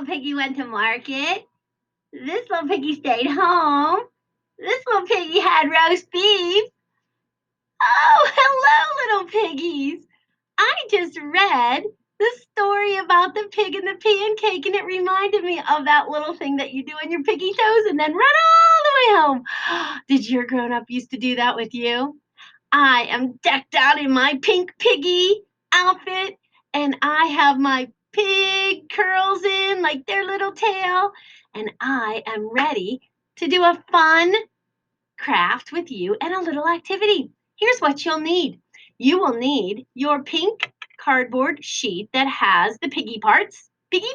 little piggy went to market. This little piggy stayed home. This little piggy had roast beef. Oh, hello, little piggies. I just read the story about the pig and the pancake, and it reminded me of that little thing that you do on your piggy toes and then run all the way home. Did your grown up used to do that with you? I am decked out in my pink piggy outfit, and I have my pig curls in like their little tail, and I am ready to do a fun craft with you and a little activity. Here's what you'll need. You will need your pink cardboard sheet that has the piggy parts. Piggy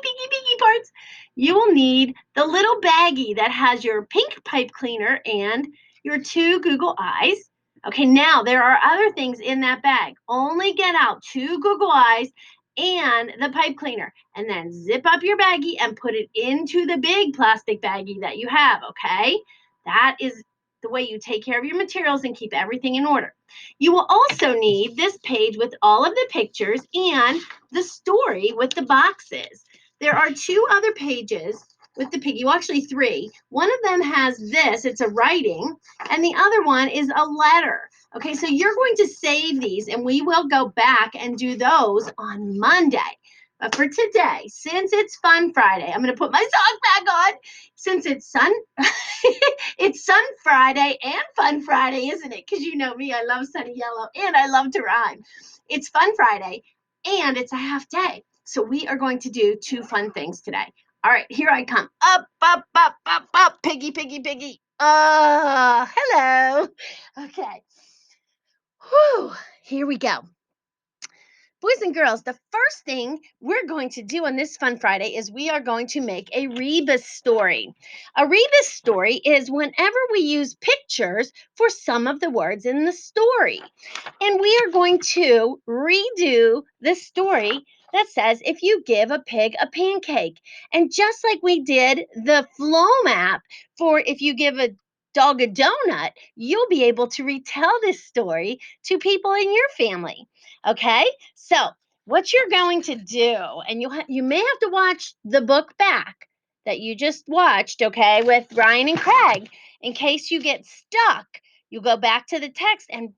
parts. You will need the little baggie that has your pink pipe cleaner and your two Google eyes. Okay, now there are other things in that bag. Only get out two Google eyes and the pipe cleaner, and then zip up your baggie and put it into the big plastic baggie that you have, okay? That is the way you take care of your materials and keep everything in order. You will also need this page with all of the pictures and the story with the boxes. There are two other pages with the piggy, well, actually three. One of them has this, it's a writing, and the other one is a letter. Okay, so you're going to save these, and we will go back and do those on Monday. But for today, since it's Fun Friday, I'm going to put my socks back on. Since it's it's Sun Friday and Fun Friday, isn't it? Because you know me, I love sunny yellow and I love to rhyme. It's Fun Friday and it's a half day. So we are going to do two fun things today. All right, here I come. Up, up, up, up, up. Piggy, piggy, piggy. Oh, hello. Okay. Whew. Here we go. Boys and girls, the first thing we're going to do on this Fun Friday is we are going to make a Rebus story. A Rebus story is whenever we use pictures for some of the words in the story. And we are going to redo the story that says if you give a pig a pancake. And just like we did the flow map for if you give a dog a donut, you'll be able to retell this story to people in your family. Okay? So, what you're going to do, and you may have to watch the book back that you just watched, okay, with Ryan and Craig, in case you get stuck. You go back to the text and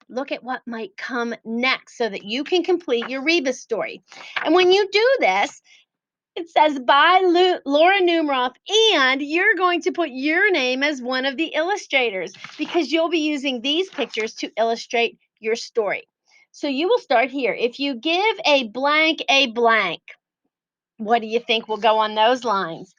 look at what might come next so that you can complete your Rebus story. And when you do this, it says by Laura Numeroff, and you're going to put your name as one of the illustrators because you'll be using these pictures to illustrate your story. So you will start here. If you give a blank, what do you think will go on those lines?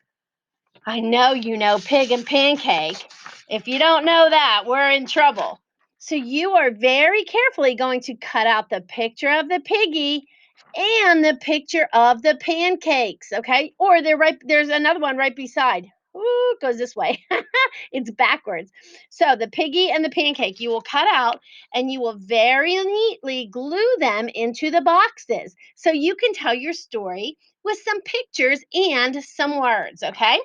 I know you know pig and pancake. If you don't know that, we're in trouble. So you are very carefully going to cut out the picture of the piggy and the picture of the pancakes, okay? Or there's another one right beside. Ooh, it goes this way. It's backwards. So the piggy and the pancake you will cut out and you will very neatly glue them into the boxes so you can tell your story with some pictures and some words, okay?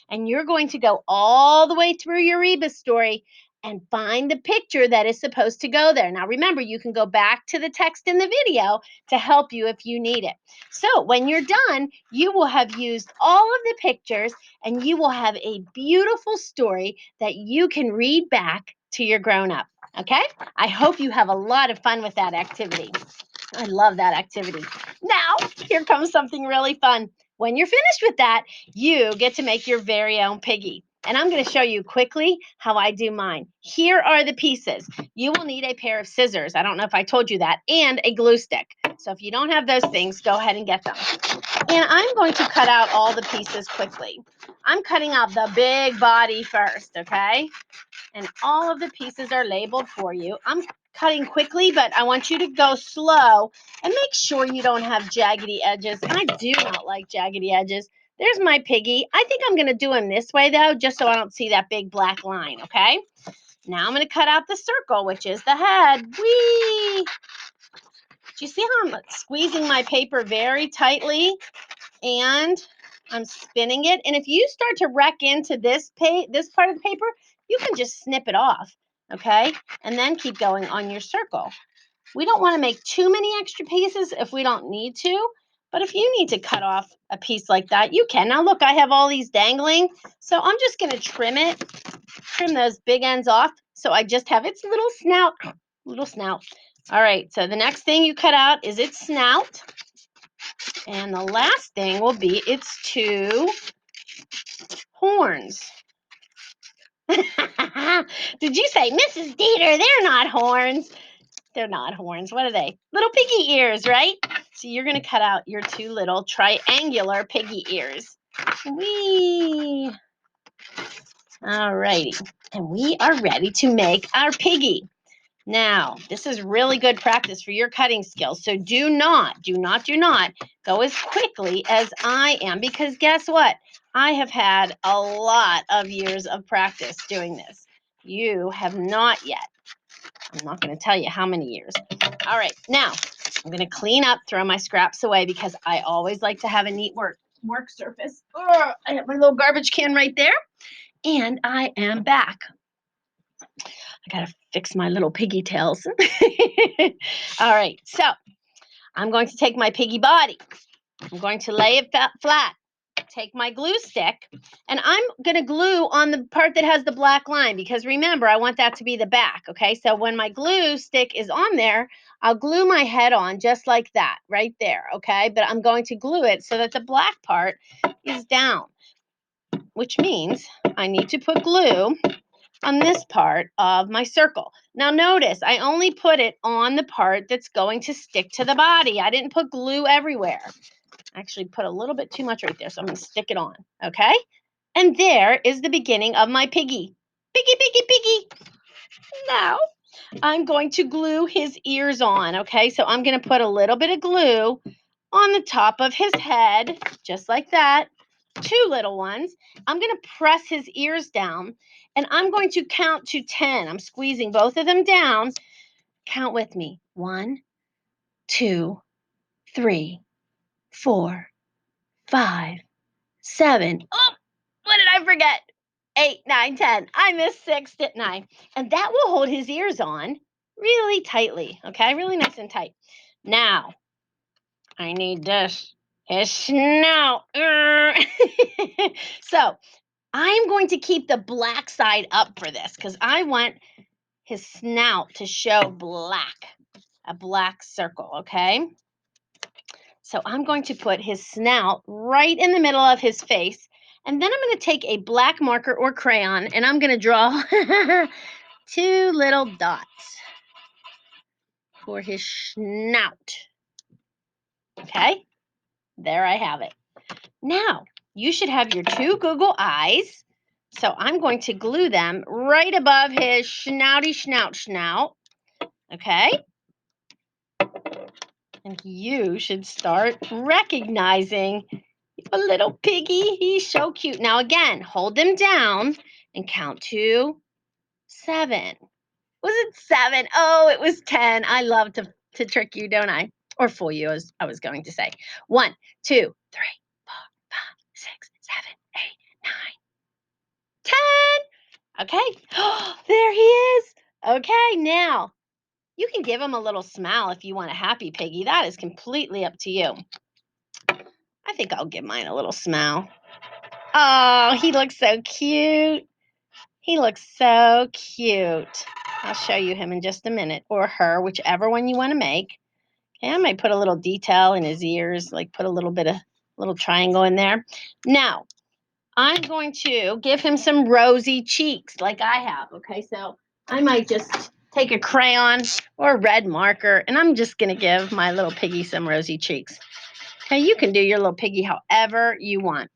And you're going to go all the way through your Rebus story and find the picture that is supposed to go there. Now, remember, you can go back to the text in the video to help you if you need it. So when you're done, you will have used all of the pictures and you will have a beautiful story that you can read back to your grown-up. Okay? I hope you have a lot of fun with that activity. I love that activity. Now, here comes something really fun. When you're finished with that, you get to make your very own piggy. And I'm going to show you quickly how I do mine. Here are the pieces. You will need a pair of scissors. I don't know if I told you that. And a glue stick. So if you don't have those things, go ahead and get them. And I'm going to cut out all the pieces quickly. I'm cutting out the big body first, okay? And all of the pieces are labeled for you. I'm cutting quickly, but I want you to go slow and make sure you don't have jaggedy edges. And I do not like jaggedy edges. There's my piggy. I think I'm going to do him this way, though, just so I don't see that big black line, okay? Now I'm going to cut out the circle, which is the head. Whee! Do you see how I'm squeezing my paper very tightly? And I'm spinning it. And if you start to wreck into this part of the paper, you can just snip it off, okay? And then keep going on your circle. We don't want to make too many extra pieces if we don't need to, But if you need to cut off a piece like that, you can. Now look, I have all these dangling, so I'm just going to trim those big ends off, so I just have its little snout. All right, so the next thing you cut out is its snout, and the last thing will be its 2 horns. Did you say, Mrs. Dieter, they're not horns? They're not horns. What are they? Little piggy ears, right? So you're going to cut out your 2 little triangular piggy ears. Whee! All righty. And we are ready to make our piggy. Now, this is really good practice for your cutting skills. So do not go as quickly as I am, because guess what? I have had a lot of years of practice doing this. You have not yet. I'm not going to tell you how many years. All right, now I'm going to clean up, throw my scraps away, because I always like to have a neat work surface. I have my little garbage can right there, and I am back. I got to fix my little piggy tails. All right, so I'm going to take my piggy body. I'm going to lay it flat. Take my glue stick, and I'm going to glue on the part that has the black line, because remember, I want that to be the back, okay? So when my glue stick is on there, I'll glue my head on just like that, right there, okay? But I'm going to glue it so that the black part is down, which means I need to put glue on this part of my circle. Now notice, I only put it on the part that's going to stick to the body. I didn't put glue everywhere. I actually put a little bit too much right there, so I'm going to stick it on, okay? And there is the beginning of my piggy. Piggy, piggy, piggy. Now, I'm going to glue his ears on, okay? So I'm going to put a little bit of glue on the top of his head, just like that. 2 little ones. I'm going to press his ears down, and I'm going to count to 10. I'm squeezing both of them down. Count with me. 1, 2, 3, 4, 5, 7. Oh, what did I forget? 8, 9, 10. I missed 6, didn't I? And that will hold his ears on really tightly, okay? Really nice and tight. Now, I need this. His snout. So, I'm going to keep the black side up for this, because I want his snout to show black, a black circle, okay? So I'm going to put his snout right in the middle of his face. And then I'm going to take a black marker or crayon, and I'm going to draw 2 little dots for his snout. Okay? There I have it. Now, you should have your 2 Google eyes. So I'm going to glue them right above his snouty snout. Okay? And you should start recognizing a little piggy. He's so cute. Now again, hold them down and count to 7. Was it 7? Oh, it was 10. I love to trick you, don't I? Or fool you, as I was going to say. 1, 2, 3, 4, 5, 6, 7, 8, 9, 10. Okay. There he is. Okay, now you can give him a little smile if you want a happy piggy. That is completely up to you. I think I'll give mine a little smile. Oh, he looks so cute. He looks so cute. I'll show you him in just a minute, or her, whichever one you want to make. Okay, I might put a little detail in his ears, like put a little bit of little triangle in there. Now, I'm going to give him some rosy cheeks like I have. Okay, so I might just take a crayon or a red marker, and I'm just going to give my little piggy some rosy cheeks. Okay, you can do your little piggy however you want.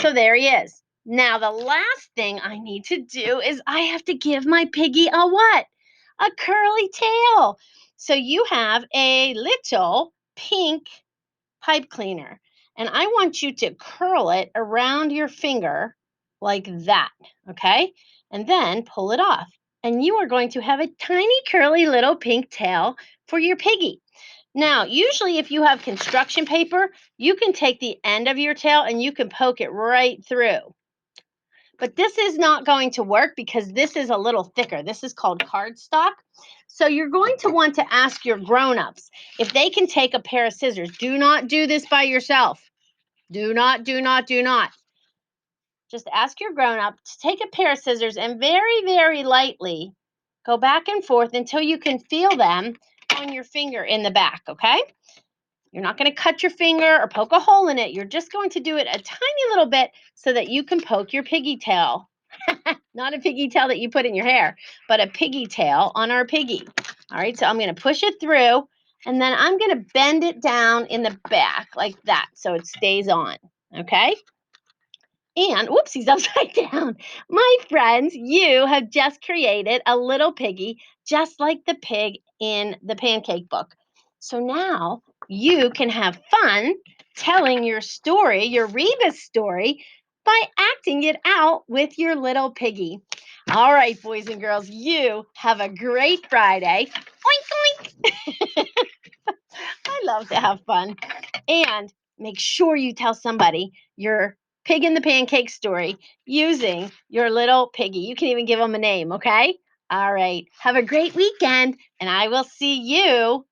So there he is. Now, the last thing I need to do is I have to give my piggy a what? A curly tail. So you have a little pink pipe cleaner, and I want you to curl it around your finger like that, okay? And then pull it off. And you are going to have a tiny curly little pink tail for your piggy. Now, usually if you have construction paper, you can take the end of your tail and you can poke it right through. But this is not going to work because this is a little thicker. This is called cardstock. So you're going to want to ask your grown-ups if they can take a pair of scissors. Do not do this by yourself. Do not, do not, do not. Just ask your grown-up to take a pair of scissors and very, very lightly go back and forth until you can feel them on your finger in the back, okay? You're not going to cut your finger or poke a hole in it. You're just going to do it a tiny little bit so that you can poke your piggy tail. Not a piggy tail that you put in your hair, but a piggy tail on our piggy. All right, so I'm going to push it through, and then I'm going to bend it down in the back like that so it stays on, okay? And, whoops, he's upside down. My friends, you have just created a little piggy just like the pig in the pancake book. So now you can have fun telling your story, your Rebus story, by acting it out with your little piggy. All right, boys and girls, you have a great Friday. Oink, oink. I love to have fun. And make sure you tell somebody your pig in the pancake story using your little piggy. You can even give them a name, okay? All right. Have a great weekend, and I will see you.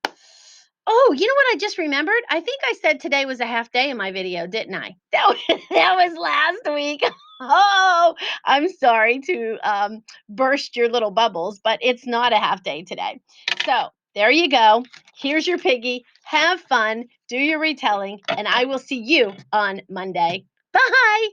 Oh, you know what I just remembered? I think I said today was a half day in my video, didn't I? That was last week. Oh, I'm sorry to burst your little bubbles, but it's not a half day today. So there you go. Here's your piggy. Have fun. Do your retelling, and I will see you on Monday. Bye.